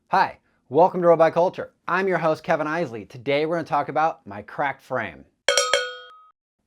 Hi, welcome to Road Bike Culture. I'm your host, Kevin Isley. Today we're going to talk about my cracked frame.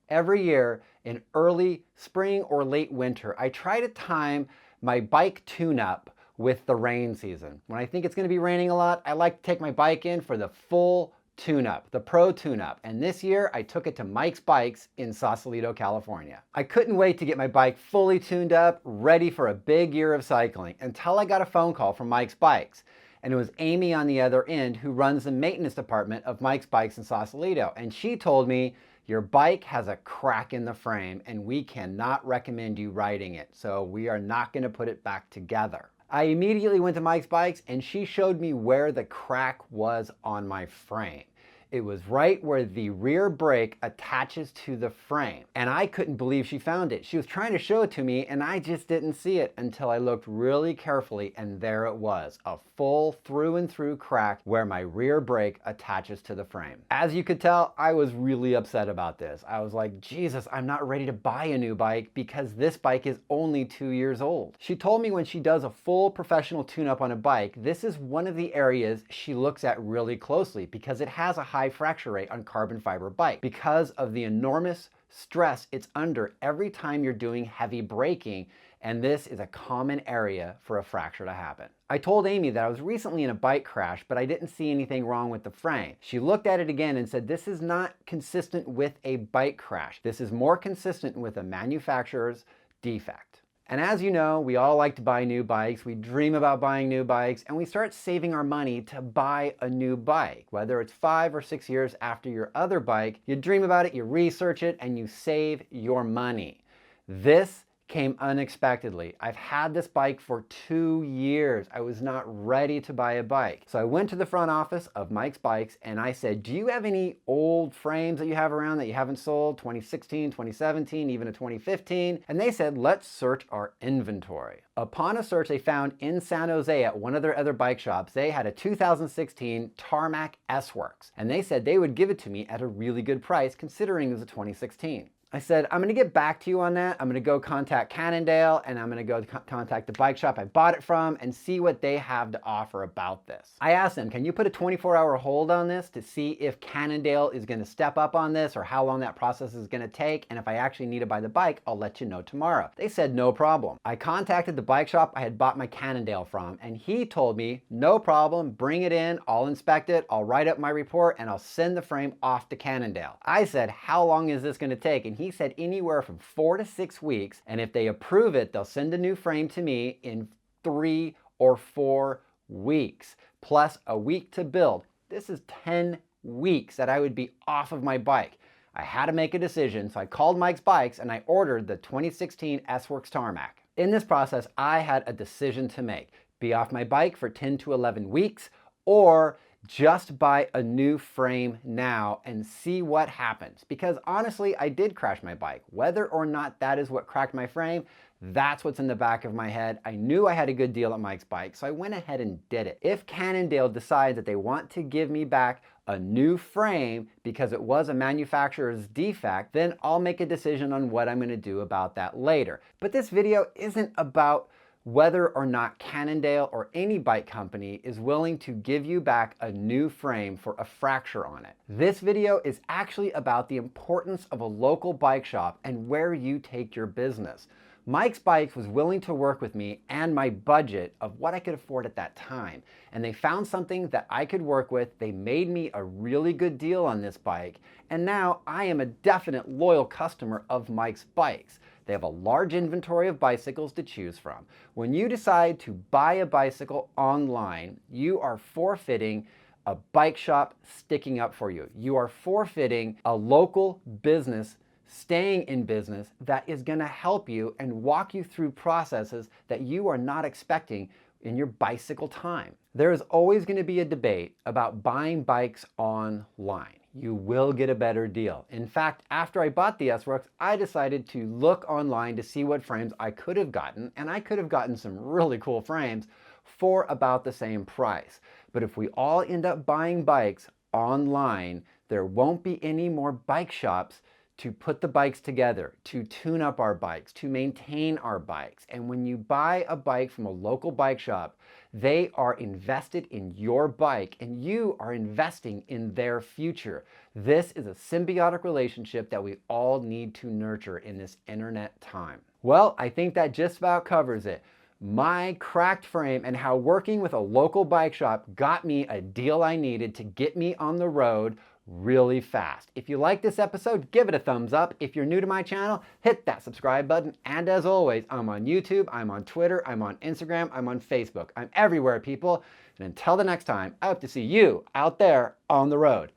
Every year in early spring or late winter, I try to time my bike tune-up with the rain season. When I think it's going to be raining a lot, I like to take my bike in for the full tune-up, the pro tune-up. And this year I took it to Mike's Bikes in Sausalito, California. I couldn't wait to get my bike fully tuned up, ready for a big year of cycling, until I got a phone call from Mike's Bikes. And it was Amy on the other end who runs the maintenance department of Mike's Bikes in Sausalito. And she told me, your bike has a crack in the frame and we cannot recommend you riding it. So we are not going to put it back together. I immediately went to Mike's Bikes and she showed me where the crack was on my frame. It was right where the rear brake attaches to the frame. And I couldn't believe she found it. She was trying to show it to me and I just didn't see it until I looked really carefully, and there it was, a full through and through crack where my rear brake attaches to the frame. As you could tell, I was really upset about this. I was like, Jesus, I'm not ready to buy a new bike because this bike is only 2 years old. She told me when she does a full professional tune-up on a bike, this is one of the areas she looks at really closely because it has a high fracture rate on carbon fiber bike because of the enormous stress it's under every time you're doing heavy braking, and this is a common area for a fracture to happen. I told Amy that I was recently in a bike crash, but I didn't see anything wrong with the frame. She looked at it again and said, this is not consistent with a bike crash. This is more consistent with a manufacturer's defect. And as you know, we all like to buy new bikes. We dream about buying new bikes, and we start saving our money to buy a new bike. Whether it's 5 or 6 years after your other bike, you dream about it, you research it, and you save your money. This came unexpectedly. I've had this bike for 2 years. I was not ready to buy a bike. So I went to the front office of Mike's Bikes and I said, do you have any old frames that you have around that you haven't sold? 2016, 2017, even a 2015? And they said, let's search our inventory. Upon a search, they found in San Jose at one of their other bike shops, they had a 2016 Tarmac S-Works. And they said they would give it to me at a really good price considering it was a 2016. I said, I'm going to get back to you on that. I'm going to go contact Cannondale and I'm going to go contact the bike shop I bought it from and see what they have to offer about this. I asked them, can you put a 24-hour hold on this to see if Cannondale is going to step up on this or how long that process is going to take? And if I actually need to buy the bike, I'll let you know tomorrow. They said, no problem. I contacted the bike shop I had bought my Cannondale from, and he told me, no problem, bring it in, I'll inspect it, I'll write up my report, and I'll send the frame off to Cannondale. I said, how long is this going to take? And he said anywhere from 4 to 6 weeks, and if they approve it, they'll send a new frame to me in 3 or 4 weeks, plus a week to build. This is 10 weeks that I would be off of my bike. I had to make a decision, so I called Mike's Bikes and I ordered the 2016 S-Works Tarmac. In this process, I had a decision to make. Be off my bike for 10 to 11 weeks, or just buy a new frame now and see what happens. Because honestly, I did crash my bike. Whether or not that is what cracked my frame, that's what's in the back of my head. I knew I had a good deal at Mike's Bike, so I went ahead and did it. If Cannondale decides that they want to give me back a new frame because it was a manufacturer's defect, then I'll make a decision on what I'm going to do about that later. But this video isn't about whether or not Cannondale or any bike company is willing to give you back a new frame for a fracture on it. This video is actually about the importance of a local bike shop and where you take your business. Mike's Bikes was willing to work with me and my budget of what I could afford at that time. And they found something that I could work with. They made me a really good deal on this bike. And now I am a definite loyal customer of Mike's Bikes. They have a large inventory of bicycles to choose from. When you decide to buy a bicycle online, you are forfeiting a bike shop sticking up for you. You are forfeiting a local business staying in business that is going to help you and walk you through processes that you are not expecting in your bicycle time. There is always going to be a debate about buying bikes online. You will get a better deal. In fact, after I bought the S-Works, I decided to look online to see what frames I could have gotten, and I could have gotten some really cool frames for about the same price. But if we all end up buying bikes online, there won't be any more bike shops to put the bikes together, to tune up our bikes, to maintain our bikes. And when you buy a bike from a local bike shop, they are invested in your bike and you are investing in their future. This is a symbiotic relationship that we all need to nurture in this internet time. Well, I think that just about covers it. My cracked frame and how working with a local bike shop got me a deal I needed to get me on the road really fast. If you like this episode, give it a thumbs up. If you're new to my channel, hit that subscribe button. And as always, I'm on YouTube, I'm on Twitter, I'm on Instagram, I'm on Facebook. I'm everywhere, people. And until the next time, I hope to see you out there on the road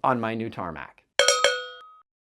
on my new tarmac.